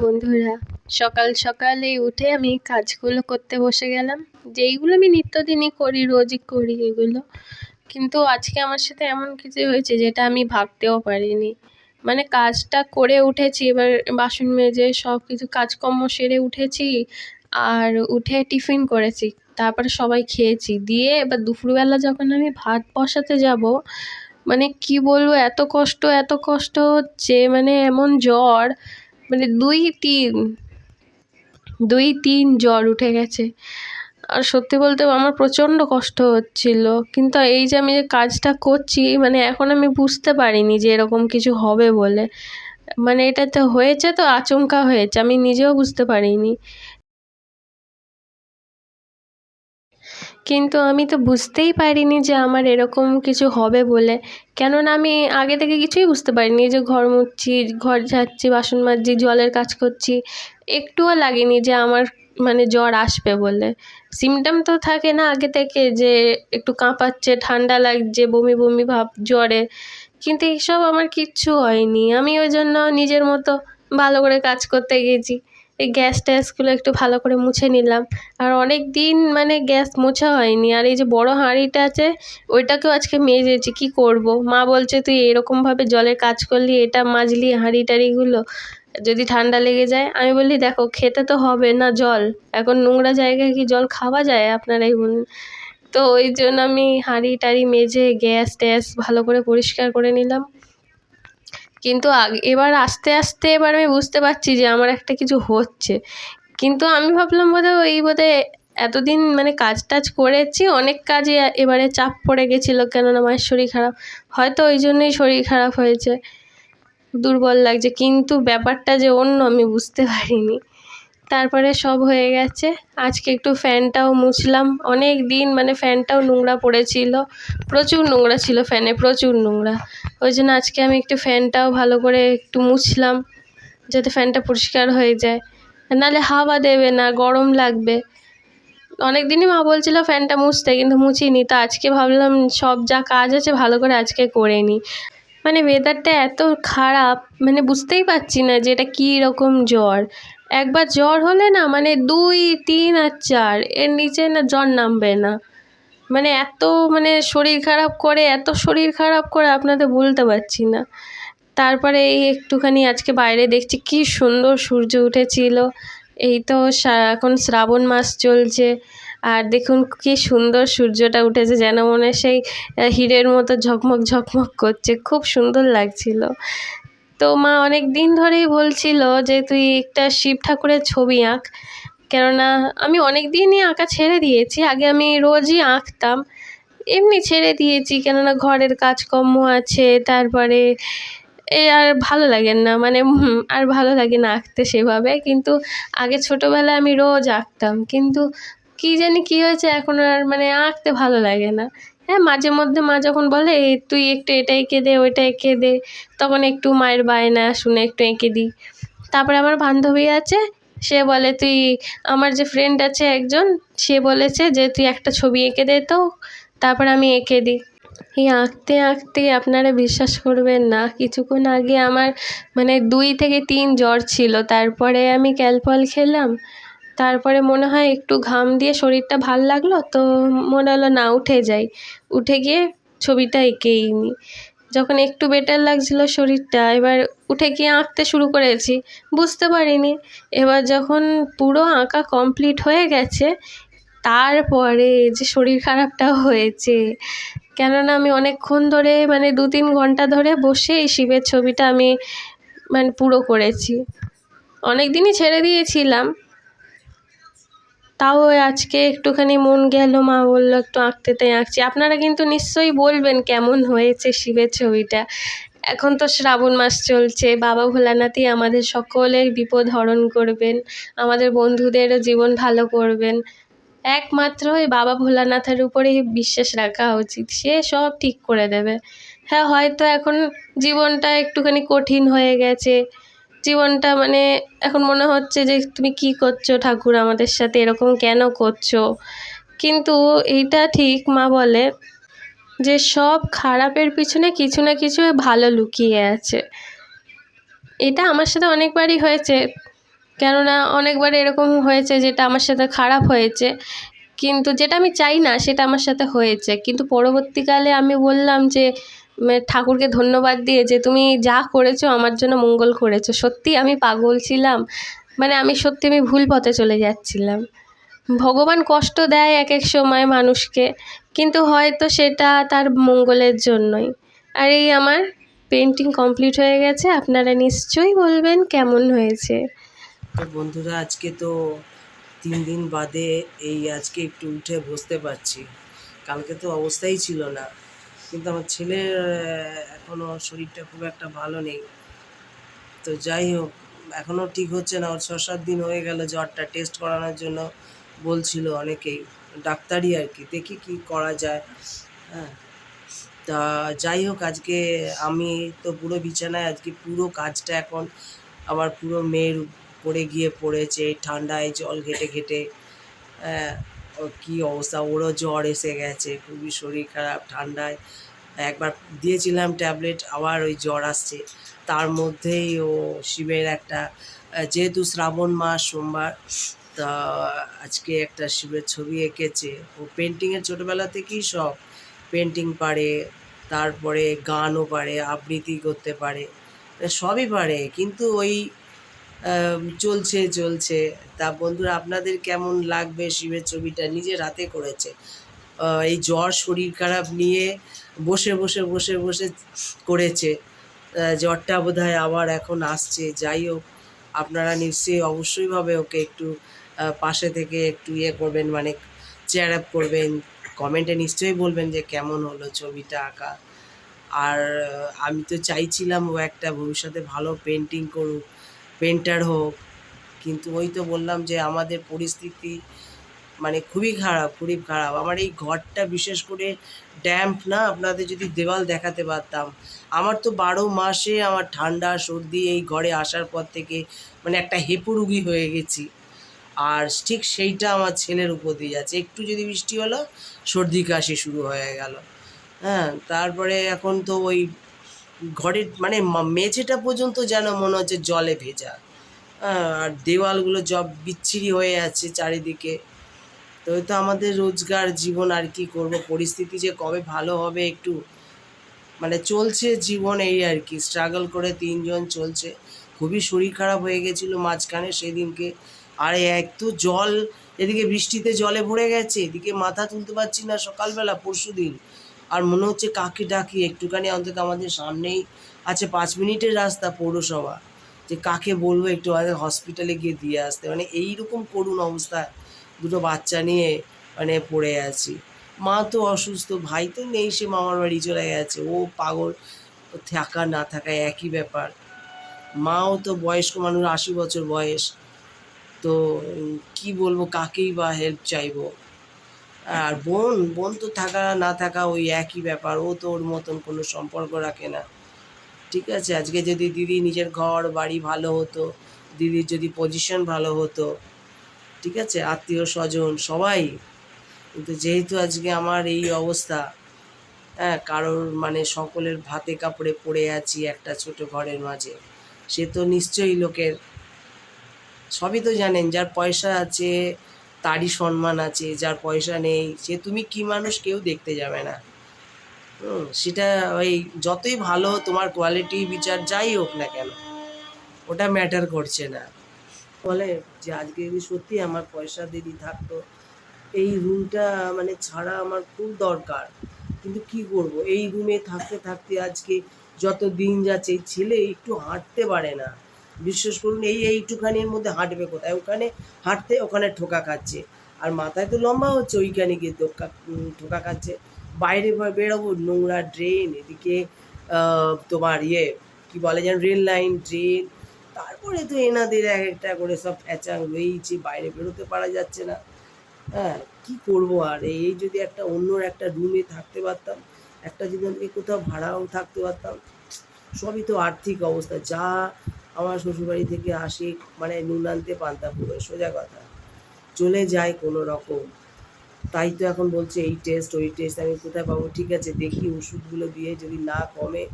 বন্ধুরা, সকাল সকালে উঠে আমি কাজগুলো করতে বসে গেলাম, যেইগুলো আমি নিত্যদিনই করি, রোজই করি এগুলো। কিন্তু আজকে আমার সাথে এমন কিছু হয়েছে যেটা আমি ভাবতেও পারিনি। মানে কাজটা করে উঠেছি, এবার বাসন মেজে সব কিছু কাজকর্ম সেরে উঠেছি, আর উঠে টিফিন করেছি, তারপরে সবাই খেয়েছি। দিয়ে এবার দুপুরবেলা যখন আমি ভাত বসাতে যাব, মানে কি বলবো, এত কষ্ট হচ্ছে, মানে এমন জ্বর, মানে দুই তিন জ্বর উঠে গেছে। আর সত্যি বলতে আমার প্রচণ্ড কষ্ট হচ্ছিল, কিন্তু এই যে আমি যে কাজটা করছি, মানে এখন আমি বুঝতে পারিনি যে এরকম কিছু হবে বলে। মানে এটা তো হয়েছে, তো আচমকা হয়েছে, আমি নিজেও বুঝতে পারিনি। কিন্তু আমি তো বুঝতেই পারিনি যে আমার এরকম কিছু হবে বলে। কেননা আমি আগে থেকে কিছুই বুঝতে পারিনি, যে ঘর মুছছি, ঘর ঝাড়ছি, বাসন মাজছি, জলের কাজ করছি, একটুও লাগেনি যে আমার মানে জ্বর আসবে বলে। সিমটম তো থাকে না আগে থেকে, যে একটু কাঁপাচ্ছে, ঠান্ডা লাগছে, বমি বমি ভাব জ্বরে। কিন্তু এইসব আমার কিচ্ছু হয়নি। আমি ওই জন্য নিজের মতো ভালো করে কাজ করতে গেছি। এই গ্যাস ট্যাসগুলো একটু ভালো করে মুছে নিলাম। আর অনেক দিন মানে গ্যাস মোছা হয়নি। আর এই যে বড় হাঁড়িটা আছে, ওইটাকেও আজকে মেজেছি। কি করব, মা বলছে তুই এরকমভাবে জলের কাজ করলি, এটা মাজলি হাঁড়ি টাড়িগুলো, যদি ঠান্ডা লেগে যায়। আমি বলি দেখো, খেতে তো হবে না জল, এখন নোংরা জায়গায় কি জল খাওয়া যায়, আপনারাই বলুন। তো ওই জন্য আমি হাঁড়ি টাড়ি মেজে গ্যাস ট্যাস ভালো করে পরিষ্কার করে নিলাম। কিন্তু এবার আস্তে আস্তে এবার আমি বুঝতে পারছি যে আমার একটা কিছু হচ্ছে। কিন্তু আমি ভাবলাম বোধহয় এতদিন মানে কাজ টাজ করেছি, অনেক কাজে এবারে চাপ পড়ে গেছিলো, কেননা মায়ের শরীর খারাপ, হয়তো ওই জন্যই শরীর খারাপ হয়েছে, দুর্বল লাগছে। কিন্তু ব্যাপারটা যে অন্য, আমি বুঝতে পারিনি। তারপরে সব হয়ে গেছে। আজকে একটু ফ্যানটাও মুছলাম, অনেক দিন মানে ফ্যানটাও নোংরা পড়েছিল, প্রচুর নোংরা ছিল ফ্যানে, প্রচুর নোংরা। ওই জন্য আজকে আমি একটু ফ্যানটাও ভালো করে একটু মুছলাম, যাতে ফ্যানটা পরিষ্কার হয়ে যায়, নাহলে হাওয়া দেবে না, গরম লাগবে। অনেক দিনই মা বলছিল ফ্যানটা মুছতে, কিন্তু মুছিনি। তো আজকে ভাবলাম সব যা কাজ আছে ভালো করে আজকে করে নিই। মানে ওয়েদারটা এত খারাপ, মানে বুঝতেই পারছি না যে এটা কী রকম জ্বর। একবার জ্বর হলে না, মানে 2, 3 আর 4, এর নিচে না জ্বর নামবে না। মানে এত শরীর খারাপ করে আপনাদের বলতে পারছি না। তারপরে এই একটুখানি আজকে বাইরে দেখছি কি সুন্দর সূর্য উঠেছিল। এই তো এখন শ্রাবণ মাস চলছে, আর দেখুন কি সুন্দর সূর্যটা উঠেছে, যেন মনে হয় সেই হীরের মতো ঝকমক ঝকমক করছে, খুব সুন্দর লাগছিল। তো মা অনেক দিন ধরেই বলছিল যে তুই একটা শিব ঠাকুরের ছবি আঁক, কেননা আমি অনেক দিনই আঁকা ছেড়ে দিয়েছি। আগে আমি রোজই আঁকতাম, এমনি ছেড়ে দিয়েছি, কেননা ঘরের কাজকর্ম আছে। তারপরে আর ভালো লাগে না, মানে আর ভালো লাগে না আঁকতে সেভাবে। কিন্তু আগে ছোটোবেলায় আমি রোজ আঁকতাম, কিন্তু কী জানি কী হয়েছে, এখন আর মানে আঁকতে ভালো লাগে না। হ্যাঁ, মাঝে মধ্যে মা যখন বলে তুই একটু এটা এঁকে দে, ওইটা এঁকে দে, তখন একটু মায়ের বায়না শুনে একটু এঁকে দিই। তারপরে আমার বান্ধবী আছে, সে বলে তুই, আমার যে ফ্রেন্ড আছে একজন, সে বলেছে যে তুই একটা ছবি এঁকে দে তো, তারপর আমি এঁকে দিই। এই আঁকতে আঁকতে আপনারা বিশ্বাস করবেন না, কিছুক্ষণ আগে আমার মানে 2 থেকে 3 জ্বর ছিল। তারপরে আমি ক্যালপল খেলাম, তারপরে মনে হয় একটু ঘাম দিয়ে শরীরটা ভাল লাগলো, তো মনে হলো না উঠে যাই, উঠে গিয়ে ছবিটা এঁকেই নিই। যখন একটু বেটার লাগছিলো শরীরটা, এবার উঠে গিয়ে আঁকতে শুরু করেছি, বুঝতে পারিনি। এবার যখন পুরো আঁকা কমপ্লিট হয়ে গেছে, তারপরে যে শরীর খারাপটা হয়েছে, কেননা আমি অনেকক্ষণ ধরে মানে 2-3 ঘন্টা ধরে বসে এই শিবের ছবিটা আমি মানে পুরো করেছি। অনেক দিনই ছেড়ে দিয়েছিলাম, তাও আজকে একটুখানি মন গেল, মা বললো একটু আঁকতে, তাই আঁকছি। আপনারা কিন্তু নিশ্চয়ই বলবেন কেমন হয়েছে শিবের ছবিটা। এখন তো শ্রাবণ মাস চলছে, বাবা ভোলানাথই আমাদের সকলের বিপদ হরণ করবেন, আমাদের বন্ধুদেরও জীবন ভালো করবেন। একমাত্র ওই বাবা ভোলানাথের উপরেই বিশ্বাস রাখা উচিত, সে সব ঠিক করে দেবে। হ্যাঁ, হয়তো এখন জীবনটা একটুখানি কঠিন হয়ে গেছে, জীবনটা মানে এখন মনে হচ্ছে যে তুমি কি করছো ঠাকুর, আমাদের সাথে এরকম কেন করছো। কিন্তু এইটা ঠিক, মা বলে যে সব খারাপের পিছনে কিছু না কিছু ভালো লুকিয়ে আছে। এটা আমার সাথে অনেকবারই হয়েছে, কেননা অনেকবার এরকম হয়েছে যেটা আমার সাথে খারাপ হয়েছে, কিন্তু যেটা আমি চাই না সেটা আমার সাথে হয়েছে। কিন্তু পরবর্তীকালে আমি বললাম যে ঠাকুরকে ধন্যবাদ দিয়ে যে তুমি যা করেছো আমার জন্য মঙ্গল করেছো। সত্যিই আমি পাগল ছিলাম, মানে আমি ভুল পথে চলে যাচ্ছিলাম। ভগবান কষ্ট দেয় এক এক সময় মানুষকে, কিন্তু হয়তো সেটা তার মঙ্গলের জন্যই। আর এই আমার পেন্টিং কমপ্লিট হয়ে গেছে, আপনারা নিশ্চয়ই বলবেন কেমন হয়েছে। তো বন্ধুরা, আজকে তো 3 দিন বাদে এই আজকে একটু উঠে বসতে পারছি। কালকে তো অবস্থাই ছিল না। কিন্তু আমার ছেলের এখনও শরীরটা খুব একটা ভালো নেই। তো যাই হোক, এখনও ঠিক হচ্ছে না। ওর 6-7 দিন হয়ে গেল জ্বরটা। টেস্ট করানোর জন্য বলছিল অনেকেই, ডাক্তারই আর কি, দেখি কি করা যায়। হ্যাঁ, তা যাই হোক, আজকে আমি তো পুরো বিছানায়, আজকে পুরো কাজটা এখন আমার পুরো মেয়ের উপরে গিয়ে পড়েছে। এই ঠান্ডায় জল ঘেঁটে ঘেঁটে হ্যাঁ, ও কী অবস্থা, ওরও জ্বর এসে গেছে, খুবই শরীর খারাপ ঠান্ডায়। একবার দিয়েছিলাম ট্যাবলেট, আবার ওই জ্বর আসছে। তার মধ্যেই ও শিবের একটা, যেহেতু শ্রাবণ মাস সোমবার, তা আজকে একটা শিবের ছবি এঁকেছে। ও পেন্টিংয়ের ছোটোবেলা থেকেই সব পেন্টিং পারে, তারপরে গানও পারে, আবৃত্তি করতে পারে, সবই পারে। কিন্তু ওই চলছে চলছে। তা বন্ধুরা, আপনাদের কেমন লাগবে শিবের ছবিটা? নিজের হাতে করেছে। এই জ্বর শরীর খারাপ নিয়ে বসে বসে বসে বসে করেছে। জ্বরটা বোধহয় আবার এখন আসছে। যাই হোক, আপনারা নিশ্চয়ই অবশ্যইভাবে ওকে একটু পাশে থেকে একটু ইয়ে করবেন, মানে চেয়ার আপ করবেন। কমেন্টে নিশ্চয়ই বলবেন যে কেমন হলো ছবিটা আঁকা। আর আমি তো চাইছিলাম ও একটা ভবিষ্যতে ভালো পেন্টিং করুক, পেন্টার হোক। কিন্তু ওই তো বললাম যে আমাদের পরিস্থিতি মানে খুবই খারাপ, খুবই খারাপ। আমার এই ঘরটা বিশেষ করে ড্যাম্প না, আপনাদের যদি দেওয়াল দেখাতে পারতাম। আমার তো 12 মাসে আমার ঠান্ডা সর্দি এই ঘরে আসার পর থেকে মানে একটা হেপুরুগি হয়ে গেছি। আর ঠিক সেইটা আমার ছেলের উপর দিয়ে যাচ্ছে। একটু যদি বৃষ্টি হলো সর্দি কাশি শুরু হয়ে গেল। হ্যাঁ, তারপরে এখন তো ওই ঘরের মানে মেঝেটা পর্যন্ত যেন মনে হচ্ছে জলে ভেজা। হ্যাঁ, আর দেওয়ালগুলো বিচ্ছিরি হয়ে আছে চারিদিকে। তো এই তো আমাদের রোজগার জীবন, আর কি করব। পরিস্থিতি যে কবে ভালো হবে একটু মানে চলছে জীবন, এই আর কি স্ট্রাগল করে 3 জন চলছে। খুবই শরীর খারাপ হয়ে গেছিলো মাঝখানে সেদিনকে। আর এক তো জল, এদিকে বৃষ্টিতে জলে ভরে গেছে, এদিকে মাথা তুলতে পারছি না সকালবেলা পরশুদিন। আর মনে হচ্ছে কাকে ডাকি একটুখানি, অন্তত আমাদের সামনেই আছে 5 মিনিটের রাস্তা পৌরসভা, যে কাকে বলবো একটু আমাদের হসপিটালে গিয়ে দিয়ে আসতে। মানে এইরকম করুণ অবস্থা, দুটো বাচ্চা নিয়ে মানে পড়ে আছি। মা তো অসুস্থ, ভাই তো নেই, সে মামার বাড়ি চলে গেছে। ও পাগল, ও থাকা না থাকা একই ব্যাপার। মাও তো বয়স্ক মানুষ, 80 বছর বয়স। তো কি বলবো, কাকেই বা হেল্প চাইবো। আর বোন বোন তো থাকা না থাকা ওই একই ব্যাপার। ও তো ওর মতন কোনো সম্পর্ক রাখে না। ঠিক আছে, আজকে যদি দিদি নিজের ঘর বাড়ি ভালো হতো, দিদির যদি পজিশন ভালো হতো, ঠিক আছে, আত্মীয় স্বজন সবাই, কিন্তু যেহেতু আজকে আমার এই অবস্থা, হ্যাঁ, কারোর মানে সকলের ভাতে কাপড়ে পড়ে আছি একটা ছোট ঘরের মাঝে, সে তো নিশ্চয়ই লোকের, সবই তো জানেন, যার পয়সা আছে তারই সম্মান আছে, যার পয়সা নেই সে তুমি কি মানুষ কেউ দেখতে যাবে না। সেটা ওই যতই ভালো তোমার কোয়ালিটি বিচার যাই হোক না কেন, ওটা ম্যাটার করছে না। বলে যে আজকে যদি সত্যি আমার পয়সা দিদি থাকতো, এই রুমটা মানে ছাড়া আমার খুব দরকার। কিন্তু কি করব, এই রুমে থাকতে থাকতে আজকে যত দিন যাচ্ছে, এই ছেলে একটু হাঁটতে পারে না। বিশ্বাস করুন, এইটুখানির মধ্যে হাঁটবে কোথায়? ওখানে হাঁটতে, ওখানে ঠোকা খাচ্ছে। আর মাথায় তো লম্বা হচ্ছে, ওইখানে গিয়ে ঠোকা খাচ্ছে। বাইরে বেরোবো, নোংরা ড্রেন, এদিকে তোমার কি বলে যেন রেল লাইন, ড্রেন, তারপরে তো এনাদের এক একটা করে সব ফ্যাচাং রয়েইছে, বাইরে বেরোতে পারা যাচ্ছে না। হ্যাঁ, কী করবো আর। এই যদি একটা অন্য একটা রুমে থাকতে পারতাম, একটা যদি আমি কোথাও ভাড়াও থাকতে পারতাম। সবই তো আর্থিক অবস্থা, যা আমার শ্বশুরবাড়ি থেকে আসে মানে নুন আনতে পান্তা পুরো, সোজা কথা, চলে যায় কোনো রকম। তাই তো এখন বলছে এই টেস্ট ওই টেস্ট, আমি কোথায় পাবো? ঠিক আছে, দেখি ওষুধগুলো দিয়ে যদি না কমে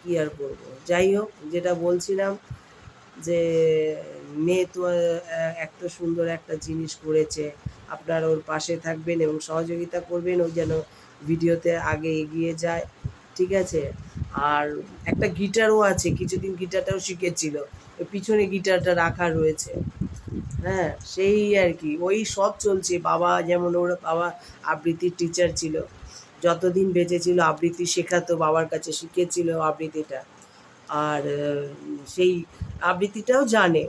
কী আর করবো। যাই হোক, যেটা বলছিলাম যে মেয়ে তো এত সুন্দর একটা জিনিস করেছে, আপনারা ওর পাশে থাকবেন এবং সহযোগিতা করবেন, ও যেন ভিডিওতে আগে এগিয়ে যায়, ঠিক আছে? আর একটা গিটারও আছে, কিছুদিন গিটারটাও শিখেছিল, ওই পিছনে গিটারটা রাখা রয়েছে। হ্যাঁ, সেই আর কি, ওই সব চলছে। বাবা যেমন, ওর বাবা আবৃত্তির টিচার ছিল, যতদিন বেঁচে ছিল আবৃত্তি শেখাতো, বাবার কাছে শিখেছিল আবৃত্তিটা। আর সেই আবৃত্তিটাও জানে।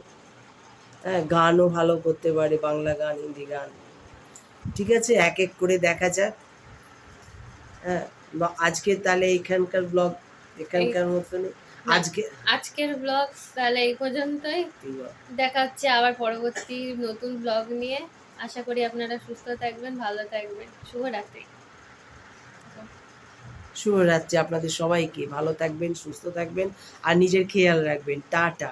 হ্যাঁ, গানও ভালো করতে পারে, বাংলা গান, হিন্দি গান। ঠিক আছে, এক এক করে দেখা যাক। হ্যাঁ, আজকে তাহলে এখানকার ব্লগ এখানকার মতনই আজকে। আজকের ব্লগ তাহলে এই পর্যন্তই। দেখা হচ্ছে আবার পরবর্তী নতুন ব্লগ নিয়ে। আশা করি আপনারা সুস্থ থাকবেন, ভালো থাকবেন। শুভরাত্রি। শুভরাত্রি আপনাদের সবাইকে। ভালো থাকবেন, সুস্থ থাকবেন আর নিজের খেয়াল রাখবেন। টাটা।